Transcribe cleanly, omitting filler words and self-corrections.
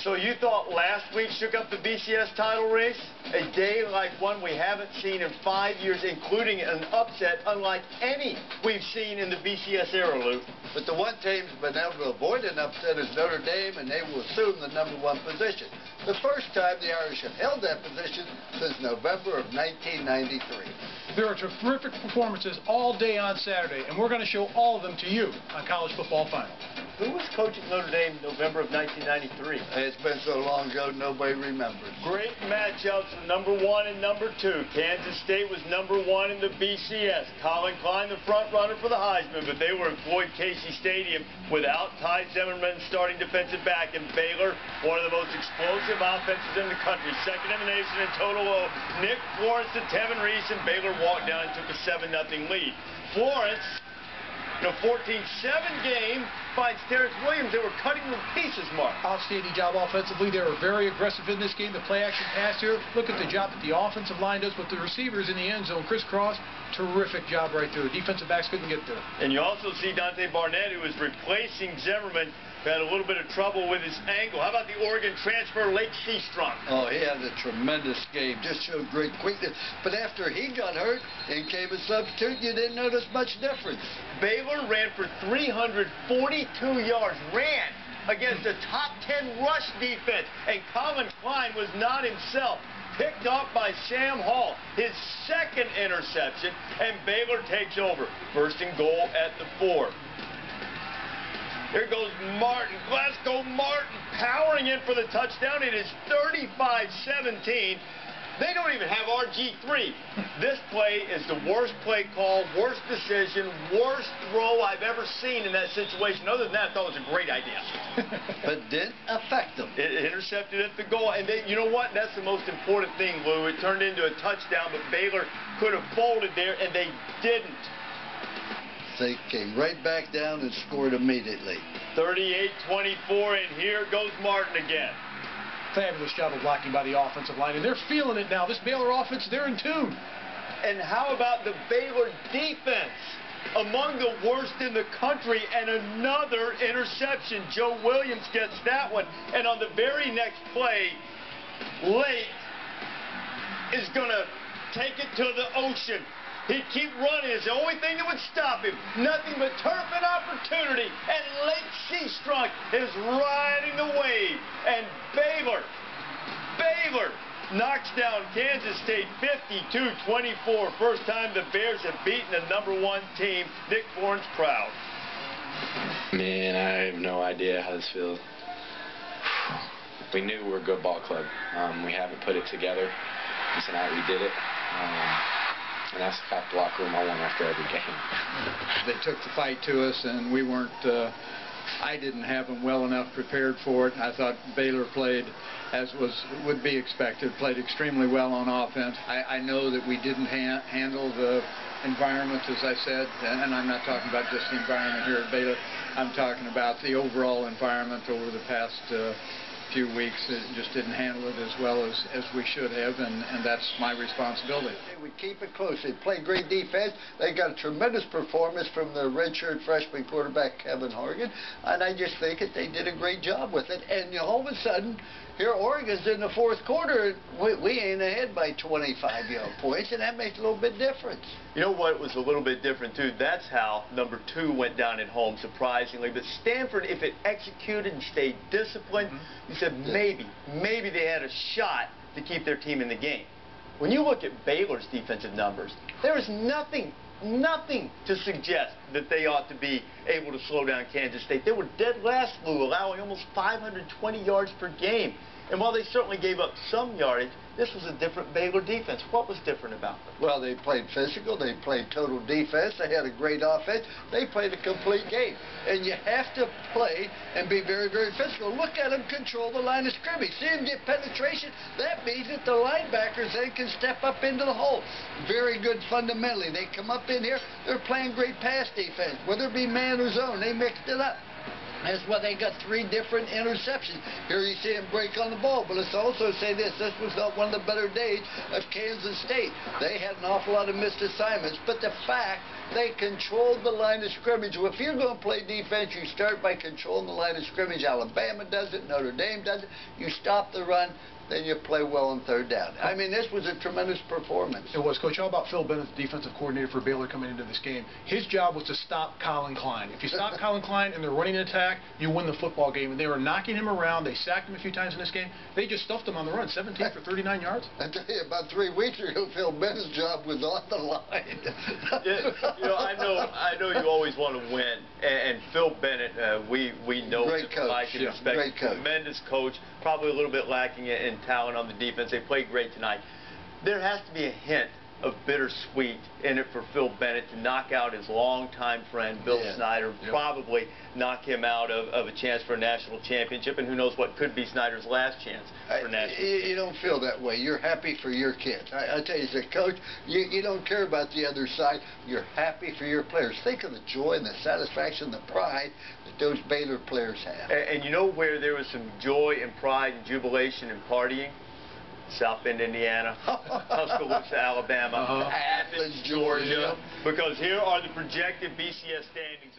So you thought last week shook up the BCS title race? A day like one we haven't seen in 5 years, including an upset unlike any we've seen in the BCS era, Lou. But the one team's been able to avoid an upset is Notre Dame, and they will assume the #1 position. The first time the Irish have held that position since November of 1993. There are terrific performances all day on Saturday, and we're going to show all of them to you on College Football Final. Who was coaching Notre Dame in November of 1993? It's been so long ago, nobody remembers. Great matchups for #1 and #2. Kansas State was #1 in the BCS. Collin Klein, the front runner for the Heisman, but they were in Floyd Casey Stadium without Ty Zimmerman, starting defensive back, and Baylor, one of the most explosive offenses in the country. Second in the nation in total. Nick Florence to Tevin Reese, and Baylor walked down and took a 7-0 lead. Florence, in a 14-7 game, finds Terrence Williams. They were cutting them to pieces, Mark. Outstanding job offensively. They were very aggressive in this game. The play-action pass here. Look at the job that the offensive line does with the receivers in the end zone. Crisscross, terrific job right there. The defensive backs couldn't get there. And you also see Dante Barnett, who was replacing Zimmerman, who had a little bit of trouble with his ankle. How about the Oregon transfer, Lake Seastrunk? Oh, he had a tremendous game. Just showed great quickness. But after he got hurt and came a substitute, you didn't notice much difference. Baylor ran for 342 yards. Ran against a top 10 rush defense. And Collin Klein was not himself. Picked up by Sam Hall. His second interception. And Baylor takes over. First and goal at the 4. Here goes Martin, Glasgow Martin, powering in for the touchdown. It is 35-17. They don't even have RG3. This play is the worst play call, worst decision, worst throw I've ever seen in that situation. Other than that, I thought it was a great idea. But didn't affect them. It intercepted at the goal. And they, you know what? That's the most important thing, Lou. It turned into a touchdown, but Baylor could have folded there, and they didn't. They came right back down and scored immediately. 38-24, and here goes Martin again. Fabulous job of blocking by the offensive line, and they're feeling it now. This Baylor offense, they're in tune. And how about the Baylor defense? Among the worst in the country, and another interception. Joe Williams gets that one. And on the very next play, Lake is going to take it to the ocean. He'd keep running. It's the only thing that would stop him. Nothing but turf and opportunity. And Lake Seastrunk is riding the wave. And Baylor knocks down Kansas State 52-24. First time the Bears have beaten a #1 team. Nick Florence proud. Man, I have no idea how this feels. We knew we were a good ball club. We haven't put it together. And tonight we did it. And that's the fact the locker room I won after every game. They took the fight to us, and we weren't, I didn't have them well enough prepared for it. I thought Baylor played as would be expected, played extremely well on offense. I know that we didn't handle the environment, as I said, and I'm not talking about just the environment here at Baylor. I'm talking about the overall environment over the past few weeks. It just didn't handle it as well as we should have, and that's my responsibility. We keep it close. They play great defense. They got a tremendous performance from the redshirt freshman quarterback Kevin Horgan, and I just think that they did a great job with it. And all of a sudden, here Oregon's in the fourth quarter. We ain't ahead by 25 points, and that makes a little bit difference. You know what was a little bit different, too? That's how #2 went down at home, surprisingly. But Stanford, if it executed and stayed disciplined, you said maybe they had a shot to keep their team in the game. When you look at Baylor's defensive numbers, there is nothing to suggest that they ought to be able to slow down Kansas State. They were dead last, Lou, allowing almost 520 yards per game. And while they certainly gave up some yardage, this was a different Baylor defense. What was different about them? Well, they played physical. They played total defense. They had a great offense. They played a complete game. And you have to play and be very, very physical. Look at them control the line of scrimmage. See them get penetration. That means that the linebackers then can step up into the hole. Very good fundamentally. They come up in here. They're playing great pass defense. Whether it be man or zone, they mixed it up. That's why they got 3 different interceptions. Here you see him break on the ball, but let's also say this was not one of the better days of Kansas State. They had an awful lot of missed assignments, but the fact they controlled the line of scrimmage. Well, if you're going to play defense, you start by controlling the line of scrimmage. Alabama does it, Notre Dame does it. You stop the run, then you play well on 3rd down. I mean, this was a tremendous performance. It was. Coach, how about Phil Bennett, the defensive coordinator for Baylor, coming into this game? His job was to stop Collin Klein. If you stop Collin Klein and they're running an attack, you win the football game. And they were knocking him around. They sacked him a few times in this game. They just stuffed him on the run, 17 for 39 yards. I tell you, about 3 weeks ago, Phil Bennett's job was on the line. I know you always want to win, and Phil Bennett, we know great coach. Like and respect. Great coach. Tremendous coach. Probably a little bit lacking in talent on the defense. They played great tonight. There has to be a hint of bittersweet in it for Phil Bennett to knock out his longtime friend Bill Snyder, probably knock him out of a chance for a national championship, and who knows what could be Snyder's last chance for national championship. You don't feel that way. You're happy for your kids. I tell you, as a coach, you don't care about the other side. You're happy for your players. Think of the joy and the satisfaction, the pride that those Baylor players have. And you know where there was some joy and pride and jubilation and partying? South Bend, Indiana, Tuscaloosa, Alabama, Athens, Georgia, because here are the projected BCS standings.